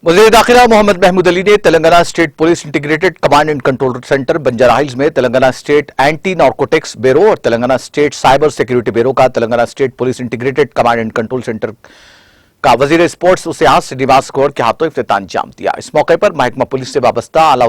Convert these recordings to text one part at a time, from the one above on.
वज़ीर दाखिला मोहम्मद महमूद अली ने Telangana state police integrated command and control centre Banjara Hills में Telangana state anti narcotics bureau और Telangana state cyber security bureau का Telangana state police integrated command and control centre का वजीर स्पोर्ट्स उसियास श्रीनिवास गौड़ के हाथों इफ्तिताह अंजाम दिया। इस मौके पर महकमा पुलिस से वाबस्ता आला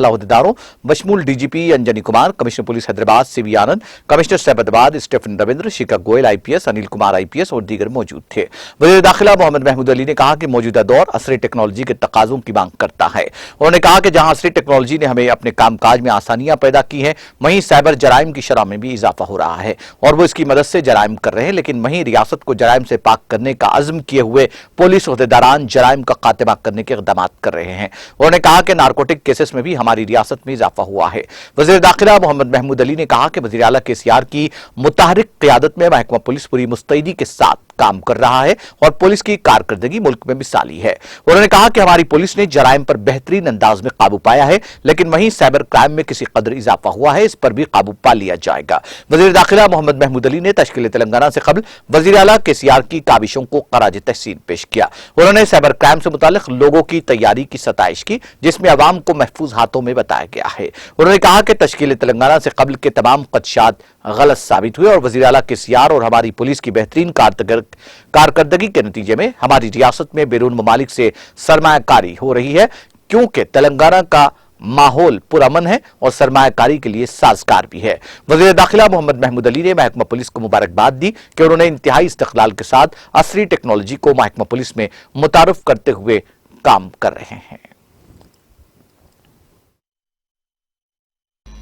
अहदेदारों बशमूल DGP Anjani Kumar, commissioner police Hyderabad CV Anand, commissioner Sahbabad Stephen Ravindra, Shikha Goyal IPS, Anil Kumar IPS और दीगर मौजूद थे। वज़ीर दाखिला मोहम्मद महमूद अली ने कहा कि मौजूदा दौर असरी टेक्नोलॉजी के तकाजों की मांग करता है। उन्होंने कहा कि जहां असरी टेक्नोलॉजी ने हमें अपने कामकाज में आसानियां पैदा की हैं, वहीं साइबर जराइम की शरह में भी इजाफा हो रहा है और वो इसकी मदद से जराइम कर रहे हैं। लेकिन वहीं रियासत को जराइम से पाक करने का अज़्म किए हुए पुलिस अहदेदारान जराइम का खात्मा करने के इक़दाम कर रहे हैं। उन्होंने कहा कि नारकोटिक केसेस में भी हमारी रियासत में इजाफा हुआ है। वज़ीर दाखिला मोहम्मद महमूद अली ने कहा कि वज़ीर आला केसीआर की मुतहरिक क़यादत में महकमा पुलिस पूरी मुस्तैदी के साथ काम कर रहा है और पुलिस की कारकर्दगी मुल्क में मिसाली है। उन्होंने कहा कि हमारी पुलिस ने जराइम पर बेहतरीन अंदाज में काबू पाया है, लेकिन वहीं साइबर क्राइम में किसी कदर इजाफा हुआ है, इस पर भी काबू पा लिया जाएगा। वज़ीर दाखिला मोहम्मद महमूद अली ने तश्कील तेलंगाना से कबल वज़ीर आला केसीआर की काविशों को ख़राज तहसीन पेश किया। उन्होंने साइबर क्राइम से मुतालिक लोगों की तैयारी की सताइश की, जिसमें अवाम को महफूज हाथों में बताया गया है। उन्होंने कहा कि तश्कील तेलंगाना से कबल के तमाम ख़दशात गलत साबित हुए और वज़ीर आला केसीआर और हमारी पुलिस की बेहतरीन कारकर्दगी के नतीजे में हमारी रियासत में बैरून ममालिक से सरमायाकारी हो रही है, क्योंकि तेलंगाना का माहौल पुरअमन है और सरमायाकारी के लिए साजगार भी है। वज़ीर दाखिला मोहम्मद महमूद अली ने महकमा पुलिस को मुबारकबाद दी कि उन्होंने इंतहाई इस्तक़लाल के साथ असरी टेक्नोलॉजी को महकमा पुलिस में मुतारफ करते हुए काम कर रहे हैं।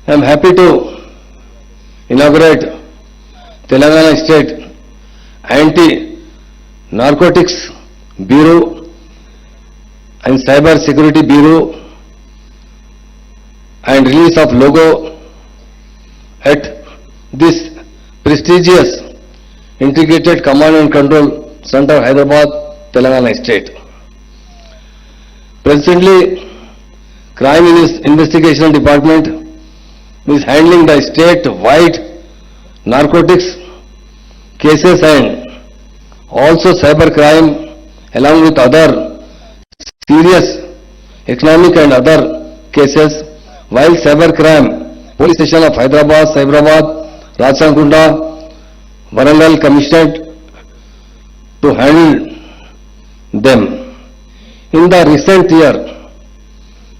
I am happy to inaugurate Telangana State Anti-Narcotics Bureau and Cyber Security Bureau and release of logo at this prestigious Integrated Command and Control Center, Hyderabad, Telangana State. Presently, Crime Investigation Department is handling the state-wide narcotics cases and also cyber crime along with other serious economic and other cases, while cyber crime police station of Hyderabad, Cyberabad, Rajsangunda, Warangal commissioned to handle them. In the recent year,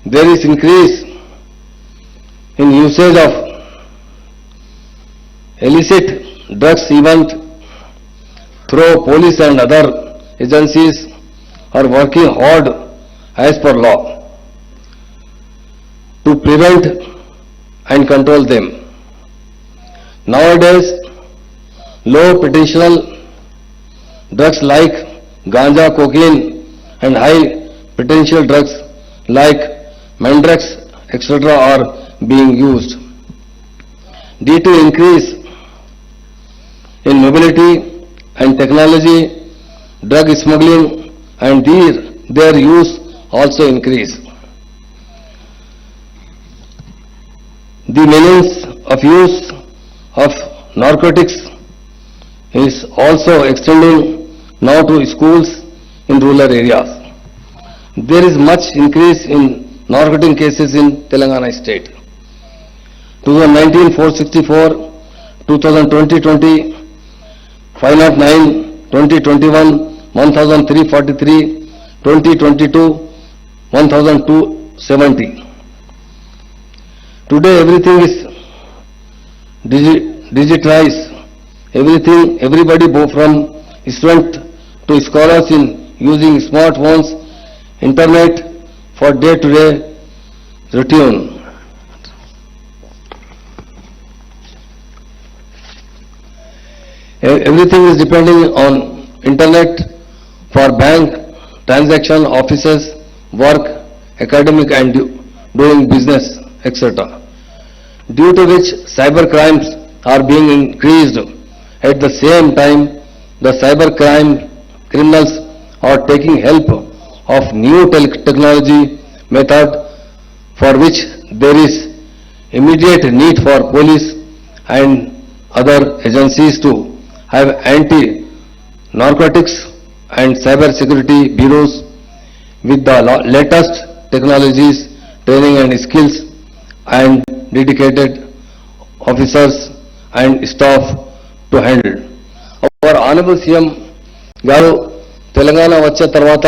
there is increase in usage of illicit drugs even through police and other agencies are working hard as per law to prevent and control them. Nowadays, low potential drugs like ganja, cocaine and high potential drugs like Mandrax, etc. are being used. Due to increase in mobility and technology, drug smuggling and their use also increase. The means of use of narcotics is also extending now to schools in rural areas. There is much increase in narcotic cases in Telangana state. 2019 464, 2020 509, 2021 1343, 2022 1270. Today everything is digitized. Everybody from student to scholars in using smartphones, internet for day-to-day routine. Everything is depending on internet for bank, transaction, offices, work, academic and doing business, etc. Due to which cyber crimes are being increased. At the same time, the cyber crime criminals are taking help of new technology method for which there is immediate need for police and other agencies to have anti-narcotics and cyber security bureaus with the latest technologies, training and skills, and dedicated officers and staff to handle. Our Honorable CM గారు తెలంగాణ వచ్చే తర్వాత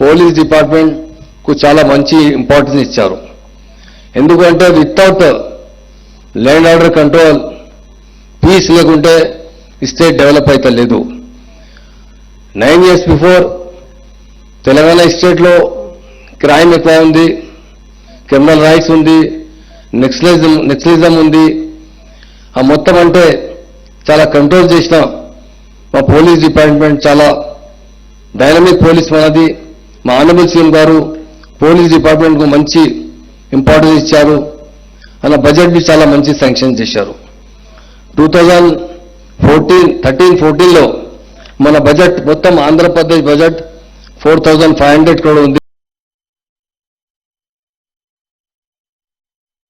police department కు చాలా మంచి importance ఇచ్చారు. ఎందుకంటే without land order control, peace లేకుంటే state develop అయితే లేదు. 9 years బిఫోర్ తెలంగాణ స్టేట్లో క్రైమ్ ఎక్కువ ఉంది, క్రిమినల్ రైట్స్ ఉంది, నెక్సలిజం ఉంది. ఆ మొత్తం అంటే చాలా కంట్రోల్ చేసిన మా పోలీస్ డిపార్ట్మెంట్, చాలా డైనమిక్ పోలీస్ మనది. మా ఆనరబుల్ సీఎం గారు పోలీస్ డిపార్ట్మెంట్కు మంచి ఇంపార్టెన్స్ ఇచ్చారు. అలా బడ్జెట్ బి చాలా మంచి శాంక్షన్ చేశారు. 2013-14లో మన బడ్జెట్ మొత్తం ఆంధ్రప్రదేశ్ బడ్జెట్ 4,500 crore ఉంది.